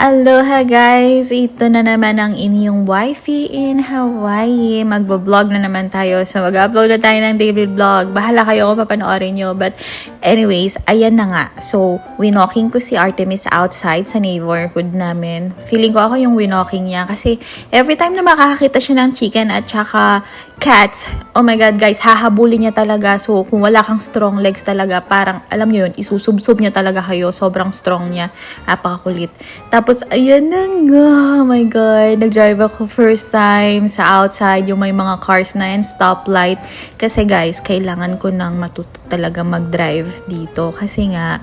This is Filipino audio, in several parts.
Aloha guys! Ito na naman ang inyong wifey in Hawaii. Magbo-vlog na naman tayo. So mag-upload na tayo ng daily vlog. Bahala kayo kung papanoorin nyo. But anyways, ayan na nga. So winocking ko si Artemis outside sa neighborhood namin. Feeling ko ako yung winocking niya. Kasi every time na makakakita siya ng chicken at saka cats, oh my god guys, hahabulin niya talaga. So kung wala kang strong legs talaga, parang alam niyo yun, isusubsob niya talaga kayo. Sobrang strong niya. Napakakulit. Tapos, ayan na nga. Oh my God. Nag-drive ako first time sa outside, yung may mga cars na and stoplight. Kasi guys, kailangan ko nang matuto talaga mag-drive dito. Kasi nga,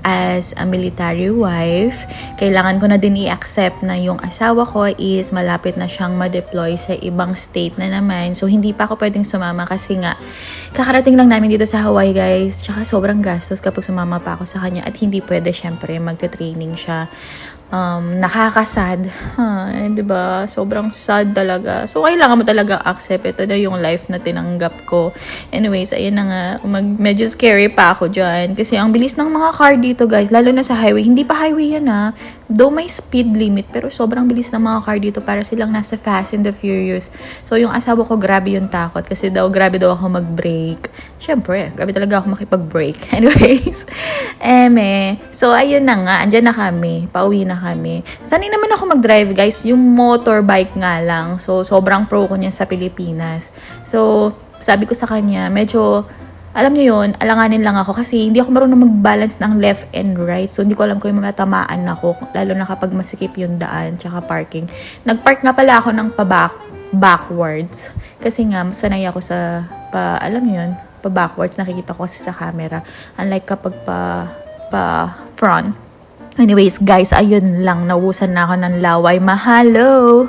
as a military wife, kailangan ko na din i-accept na yung asawa ko is malapit na siyang ma-deploy sa ibang state na naman. So, hindi pa ako pwedeng sumama kasi nga, kakarating lang namin dito sa Hawaii guys. Tsaka sobrang gastos kapag sumama pa ako sa kanya. At hindi pwede syempre magte-training siya. Nakakasad. Diba? Sobrang sad talaga. So, kailangan mo talaga accept. Ito na yung life na tinanggap ko. Anyways, ayun na nga. Medyo scary pa ako dyan. Kasi ang bilis ng mga car dito, guys. Lalo na sa highway. Hindi pa highway yan, Though may speed limit, pero sobrang bilis ng mga car dito para silang nasa Fast and the Furious. So, yung asawa ko, grabe yung takot. Kasi grabe daw ako mag-brake. Siyempre, grabe talaga ako makipag-brake. Anyways, so, ayun na nga. Andyan na kami. Pauwi na kami. Sanay naman ako mag-drive, guys. Yung motorbike nga lang. So, sobrang pro ko niyan sa Pilipinas. So, sabi ko sa kanya, medyo alam niyo yun, alanganin lang ako kasi hindi ako marunong mag-balance ng left and right. So, hindi ko alam kung matamaan ako, lalo na kapag masikip yung daan, tsaka parking. Nag-park nga pala ako ng backwards. Kasi nga, sanay ako sa, alam niyo yun, backwards. Nakikita ko kasi sa camera. Unlike kapag front. Anyways, guys, ayun lang. Naubusan na ako ng laway. Mahalo!